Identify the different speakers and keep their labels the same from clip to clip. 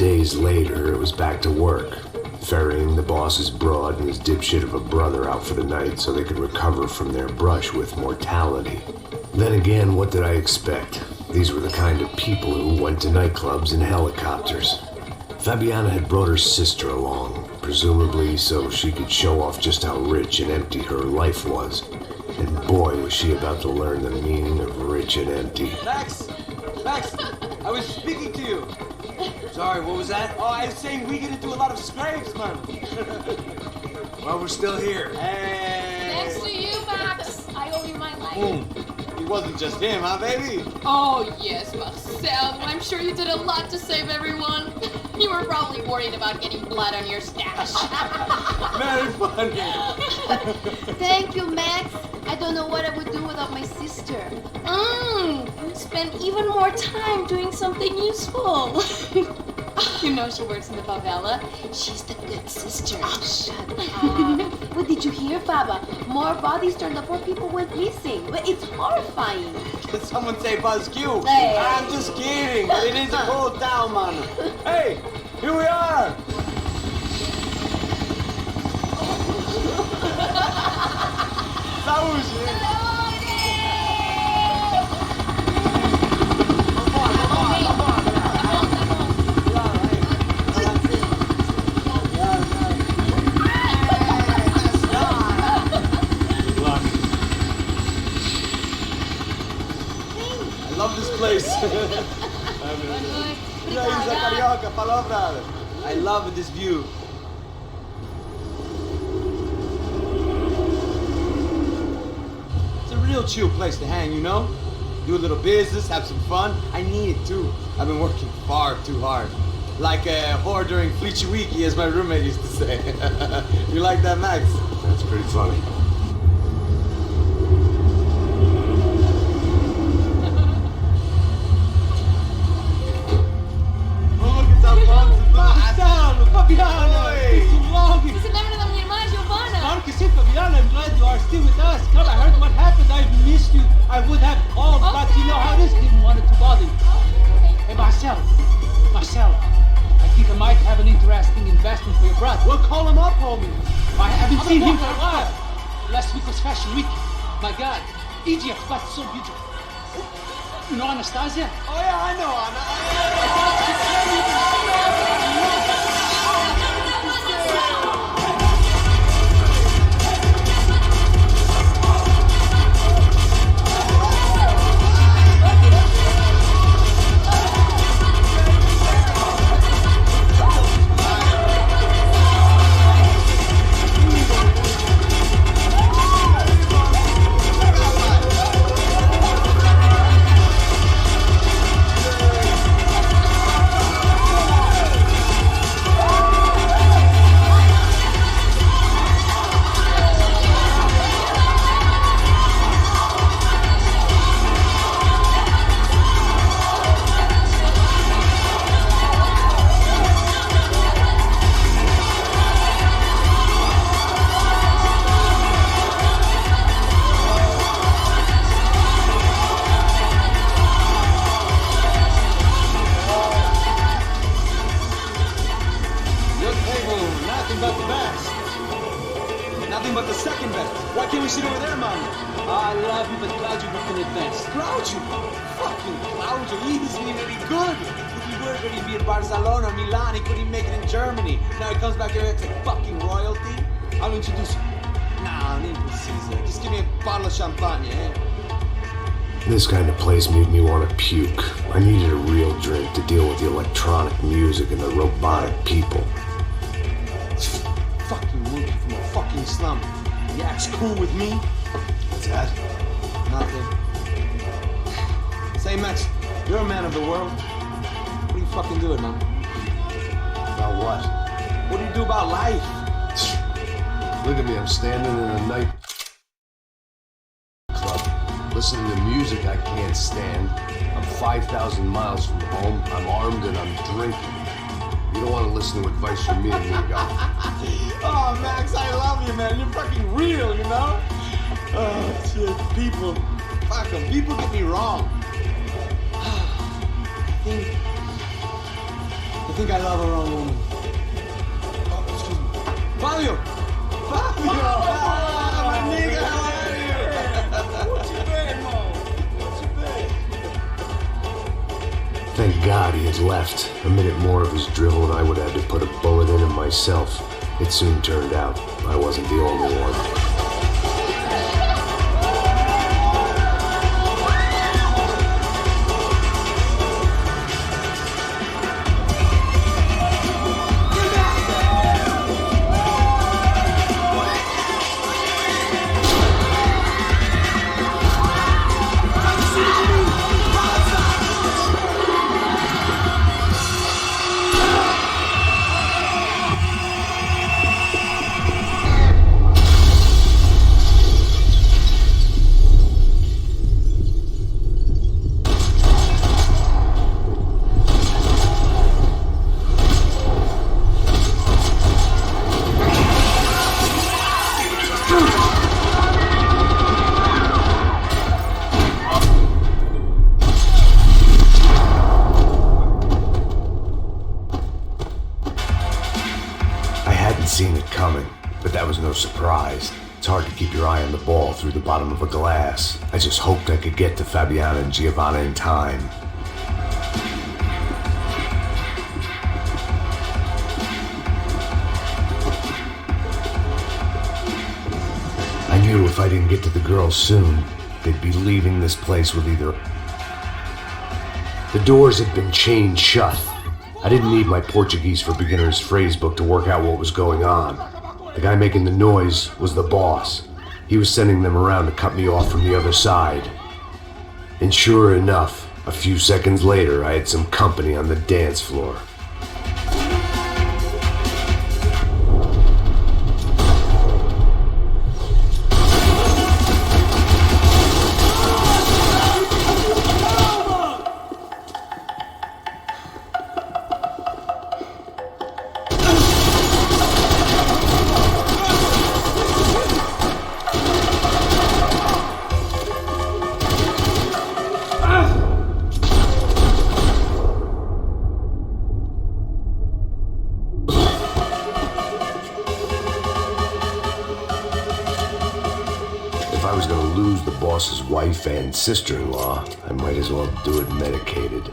Speaker 1: days later, it was back to work, ferrying the boss's broad and his dipshit of a brother out for the night so they could recover from their brush with mortality. Then again, what did I expect? These were the kind of people who went to nightclubs in helicopters. Fabiana had brought her sister along, presumably so she could show off just how rich and empty her life was. And boy, was she about to learn the meaning of rich and empty.
Speaker 2: Max, I was speaking to you. Sorry, what was that? Oh, I was saying we get to do a lot of scrapes, man. Well, we're still here. Hey.
Speaker 3: Thanks to you, Max. I owe you my life.
Speaker 2: It wasn't just him, huh, baby?
Speaker 3: Oh, yes, Marcel. I'm sure you did a lot to save everyone. You were probably worried about getting blood on your stash.
Speaker 2: Very funny.
Speaker 4: Thank you, Max. I don't know what I would do without my sister.
Speaker 3: Spend even more time doing something useful. You know she works in the favela. She's the good sister.
Speaker 4: Oh, shut up. What did you hear, Baba? More bodies turned up, more people went missing. It's horrifying.
Speaker 2: Did someone say Buzz Q?
Speaker 4: Hey.
Speaker 2: I'm just kidding. It is a cold town, man. Hey, here we are. Saúde. I love this place. I love this view. It's a real chill place to hang, you know? Do a little business, have some fun. I need it too. I've been working far too hard. Like a whore during Fleechy Weeky, as my roommate used to say. You like that, Max?
Speaker 1: That's pretty funny.
Speaker 5: Fabiana, it's too long.
Speaker 3: Você se lembra da minha irmã, Giovanna?
Speaker 5: Claro que sim, Fabiana. I'm glad you are still with us. Come, I heard what happened. I've missed you. I would have called, but you know how it is. Didn't want it to bother you. Hey, Marcel, I think I might have an interesting investment for your brother.
Speaker 2: We'll call him up, homie.
Speaker 5: I haven't seen him for a while. Last week was Fashion Week. My God, Egypt, but so beautiful. You know Anastasia?
Speaker 2: Oh yeah, I know Anna. But the second best. Why can't we sit over there, Mom?
Speaker 5: I love you, but Claudio booked in advance.
Speaker 2: Claudio? Fucking Claudio. He isn't even any good. If he were going to be in Barcelona or Milan, he couldn't make it in Germany. Now he comes back here and acts like fucking royalty. I'll introduce you. Nah, name precisa. Just give me a bottle of champagne, eh?
Speaker 1: This kind of place made me want to puke. I needed a real drink to deal with the electronic music and the robotic people.
Speaker 2: Fucking monkey from a fucking slum. He acts cool with me.
Speaker 1: What's that?
Speaker 2: Nothing. Say, Max, you're a man of the world. What are you fucking doing, man?
Speaker 1: About what?
Speaker 2: What do you do about life?
Speaker 1: Look at me, I'm standing in a night club, listening to music I can't stand. I'm 5,000 miles from home, I'm armed and I'm drinking. You don't want to listen to advice from me, amigo.
Speaker 2: Oh, Max, I love you, man. You're fucking real, you know? Oh, shit. People, fuck them. People get me wrong. I think the think I love a wrong woman. Oh, excuse me. Fabio! Fabio! Ah, my nigga, how are you? What's your bed, Mo? What's your bed?
Speaker 1: Thank God he had left. A minute more of his drivel and I would have had to put a bullet in him myself. It soon turned out I wasn't the only one. Seen it coming, but that was no surprise. It's hard to keep your eye on the ball through the bottom of a glass. I just hoped I could get to Fabiana and Giovanna in time. I knew if I didn't get to the girls soon, they'd be leaving this place with either... The doors had been chained shut. I didn't need my Portuguese for Beginners phrase book to work out what was going on. The guy making the noise was the boss. He was sending them around to cut me off from the other side. And sure enough, a few seconds later, I had some company on the dance floor. If I was going to lose the boss's wife and sister-in-law, I might as well do it medicated.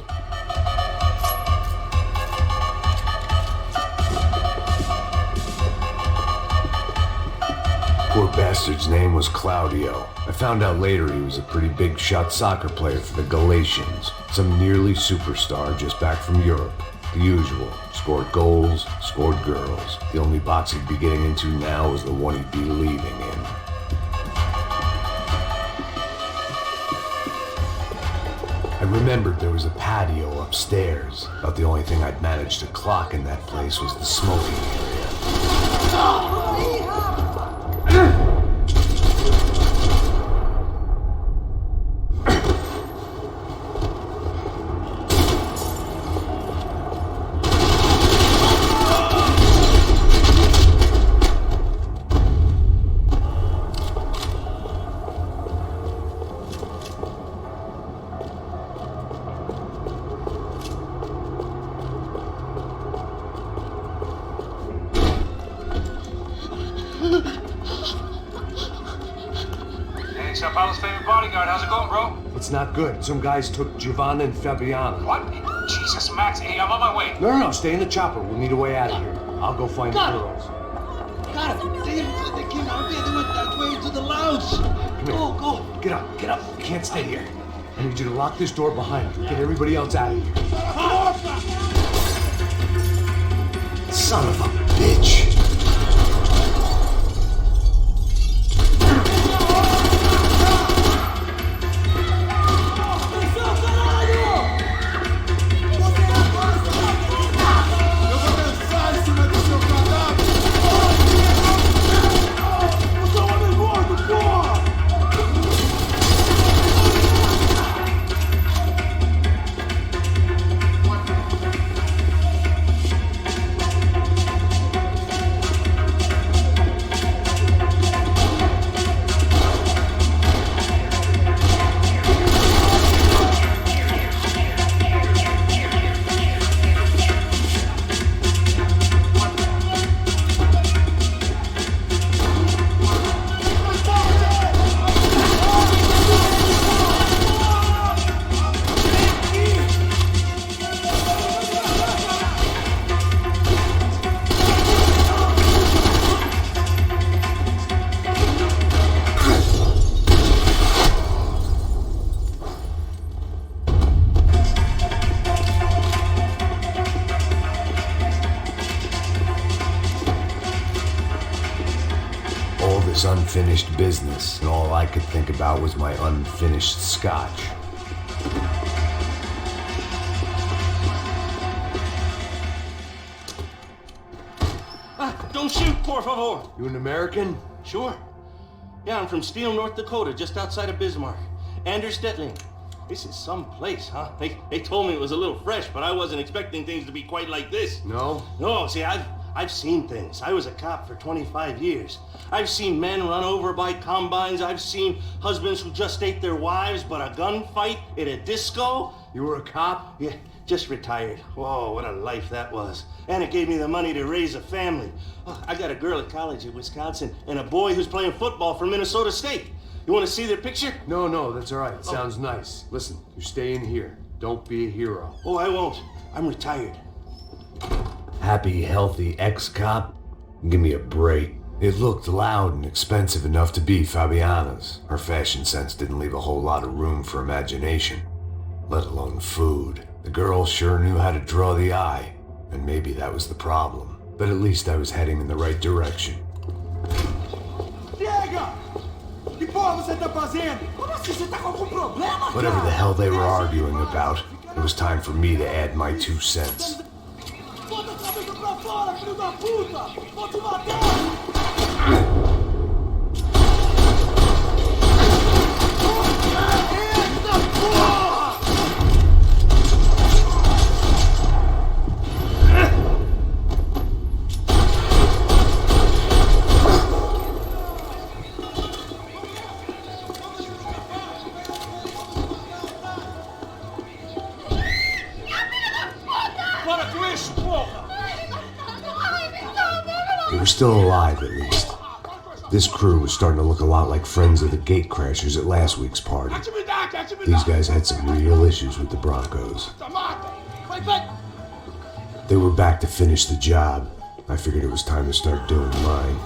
Speaker 1: Poor bastard's name was Claudio. I found out later he was a pretty big shot soccer player for the Galatians. Some nearly superstar just back from Europe. The usual. Scored goals, scored girls. The only box he'd be getting into now was the one he'd be leaving in. I remembered there was a patio upstairs. About the only thing I'd managed to clock in that place was the smoking area.
Speaker 6: Hey, Sao Paulo's favorite bodyguard. How's it going, bro?
Speaker 1: It's not good. Some guys took Giovanna and Fabiana.
Speaker 6: What? Jesus, Max. Hey, I'm on my way.
Speaker 1: No, stay in the chopper. We'll need a way out of here. I'll go find the girls.
Speaker 5: Got it. They came out here. They went that way to the lounge.
Speaker 1: Come here.
Speaker 5: Go.
Speaker 1: Get up. You can't stay here. I need you to lock this door behind you. Get everybody else out of here. Son of a bitch. this unfinished business, and all I could think about was my unfinished scotch.
Speaker 7: Don't shoot, por favor.
Speaker 1: You an American?
Speaker 7: Sure. Yeah, I'm from Steele, North Dakota, just outside of Bismarck. Anders Detling. This is some place, huh? They told me it was a little fresh, but I wasn't expecting things to be quite like this.
Speaker 1: No?
Speaker 7: No, see, I've seen things. I was a cop for 25 years. I've seen men run over by combines. I've seen husbands who just ate their wives, but a gunfight at a disco.
Speaker 1: You were a cop?
Speaker 7: Yeah, just retired. Whoa, what a life that was. And it gave me the money to raise a family. Oh, I got a girl at college at Wisconsin and a boy who's playing football for Minnesota State. You want to see their picture?
Speaker 1: No, that's all right. It sounds nice. Listen, you're staying here. Don't be a hero.
Speaker 7: Oh, I won't. I'm retired.
Speaker 1: Happy, healthy ex-cop? Give me a break. It looked loud and expensive enough to be Fabiana's. Her fashion sense didn't leave a whole lot of room for imagination, let alone food. The girl sure knew how to draw the eye, and maybe that was the problem. But at least I was heading in the right direction.
Speaker 2: Chega! Que porra você tá fazendo? Como assim? Você tá com algum problema?
Speaker 1: Whatever the hell they were arguing about, it was time for me to add my 2 cents.
Speaker 2: Bota a cabeça pra fora, filho da puta! Vou te matar! Eita porra!
Speaker 1: They were still alive, at least. This crew was starting to look a lot like friends of the gatecrashers at last week's party. These guys had some real issues with the Broncos. They were back to finish the job. I figured it was time to start doing mine.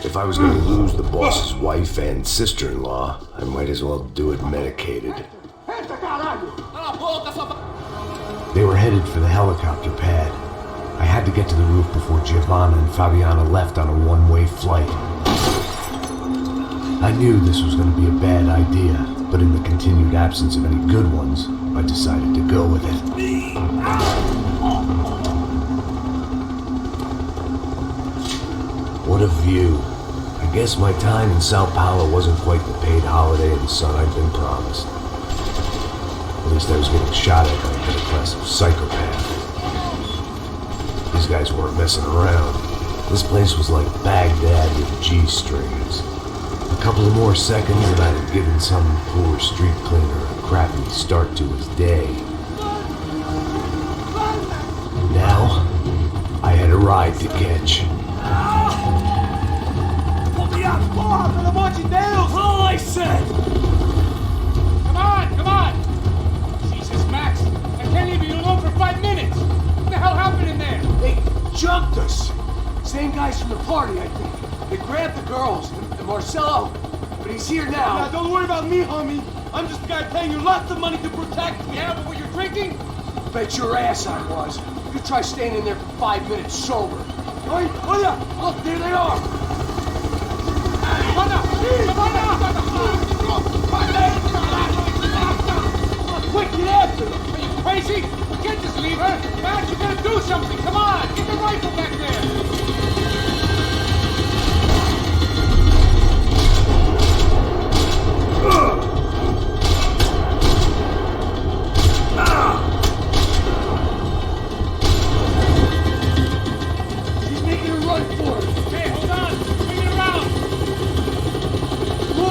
Speaker 1: If I was going to lose the boss's wife and sister-in-law, I might as well do it medicated. They were headed for the helicopter pad. I had to get to the roof before Giovanna and Fabiana left on a one-way flight. I knew this was going to be a bad idea, but in the continued absence of any good ones, I decided to go with it. What a view. I guess my time in Sao Paulo wasn't quite the paid holiday in the sun I'd been promised. At least I was getting shot at by a middle-class psychopath. These guys weren't messing around. This place was like Baghdad with G-strings. A couple of more seconds and I'd have given some poor street cleaner a crappy start to his day. Now, I had a ride to catch.
Speaker 2: Porra, pelo amor de Deus!
Speaker 5: All I said! Come on! Jesus, Max! I can't leave you alone for 5 minutes! What the hell happened in there?
Speaker 8: They jumped us. Same guys from the party, I think. They grabbed the girls and Marcelo, but he's here now.
Speaker 2: Now, don't worry about me, homie. I'm just a guy paying you lots of money to protect me.
Speaker 5: Yeah, but what you're drinking?
Speaker 8: Bet your ass I was. You try staying in there for 5 minutes sober.
Speaker 2: Oi, olha!
Speaker 8: Look, there they are.
Speaker 5: Come on!
Speaker 8: Quick, get after them.
Speaker 5: Are you crazy? We can't just leave her! Max, you gotta do something! Come on! Get the rifle back there!
Speaker 8: She's making a run for it.
Speaker 5: Hey, hold on! Bring it around!
Speaker 8: Come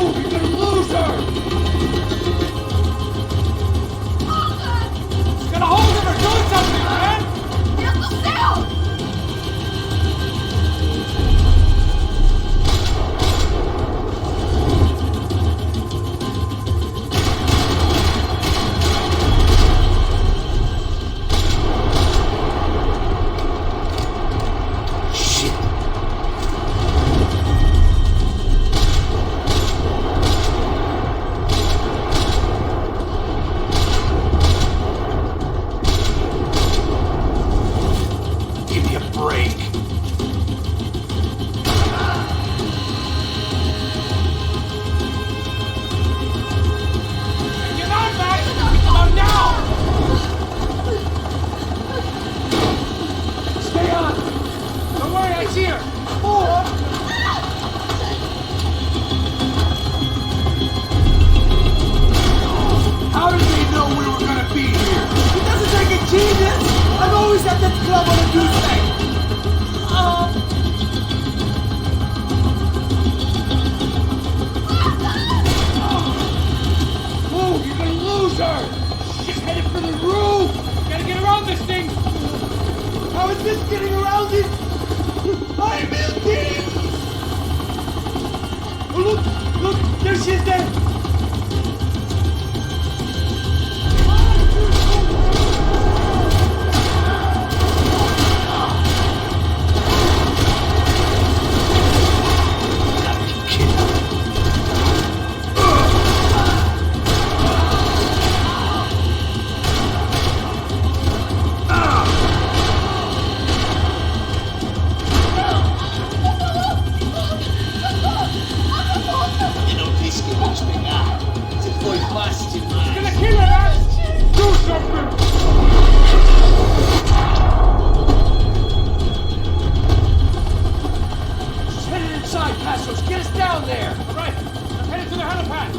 Speaker 8: on, Passos, get us down there!
Speaker 5: Right, I'm headed to the helipad.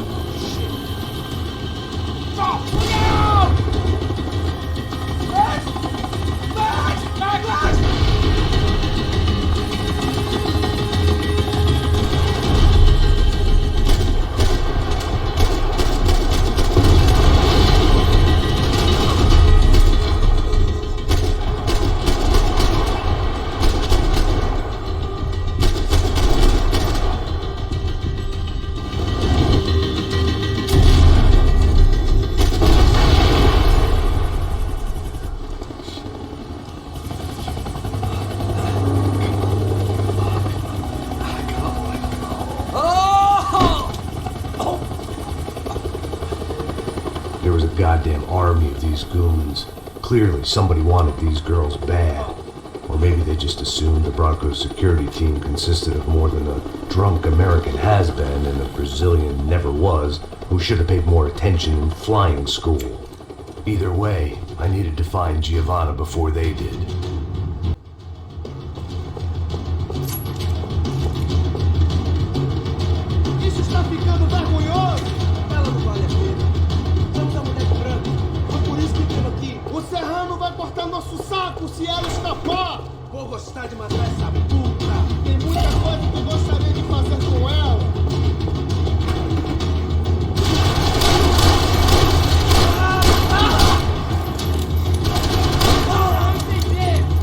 Speaker 8: Stop! Look out! Max! Max! Max!
Speaker 1: There was a goddamn army of these goons. Clearly, somebody wanted these girls bad. Or maybe they just assumed the Broncos security team consisted of more than a drunk American has-been and a Brazilian never-was who should have paid more attention in flying school. Either way, I needed to find Giovanna before they did.
Speaker 2: Isso está ficando vergonhoso! Ela não vale a pena. Vamos a mulher de branco. Foi por isso que estamos aqui. O Serrano vai cortar nosso saco se ela escapar! Vou gostar de matar essa puta! Tem muita coisa que eu gostaria de fazer com ela! Entendi!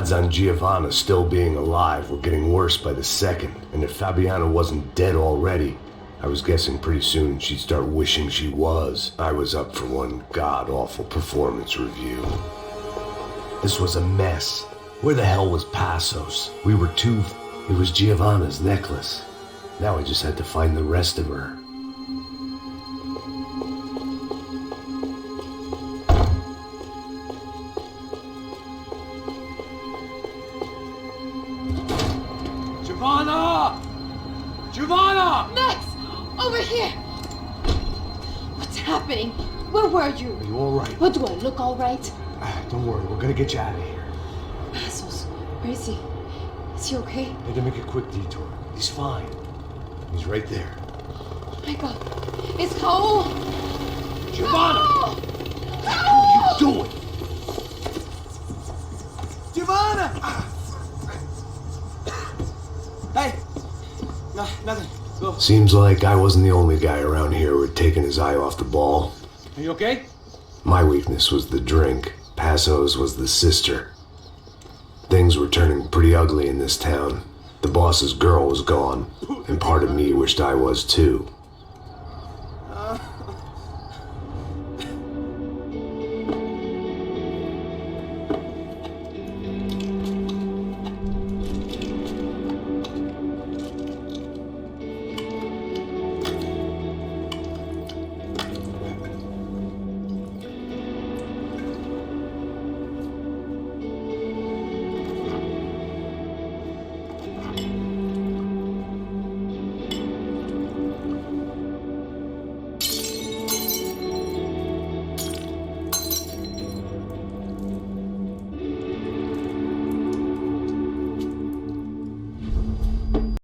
Speaker 1: odds on Giovanna still being alive were getting worse by the second, and if Fabiana wasn't dead already, I was guessing pretty soon she'd start wishing she was. I was up for one god-awful performance review. This was a mess. Where the hell was Passos? It was Giovanna's necklace. Now I just had to find the rest of her.
Speaker 8: Giovanna! Giovanna!
Speaker 4: Max! Over here! What's happening? Where were you?
Speaker 8: Are you all right?
Speaker 4: What, do I look all right?
Speaker 8: Don't worry, we're gonna get you out of here.
Speaker 4: Passos, where is he? Is he okay?
Speaker 8: Had to make a quick detour. He's fine. He's right there.
Speaker 4: Oh my god. It's Raul!
Speaker 8: Giovanna!
Speaker 4: Raul!
Speaker 8: What are you doing?
Speaker 2: Giovanna! Hey! No, nothing. Go.
Speaker 1: Seems like I wasn't the only guy around here who had taken his eye off the ball.
Speaker 2: Are you okay?
Speaker 1: My weakness was the drink. Passos was the sister. Things were turning pretty ugly in this town. The boss's girl was gone, and part of me wished I was too.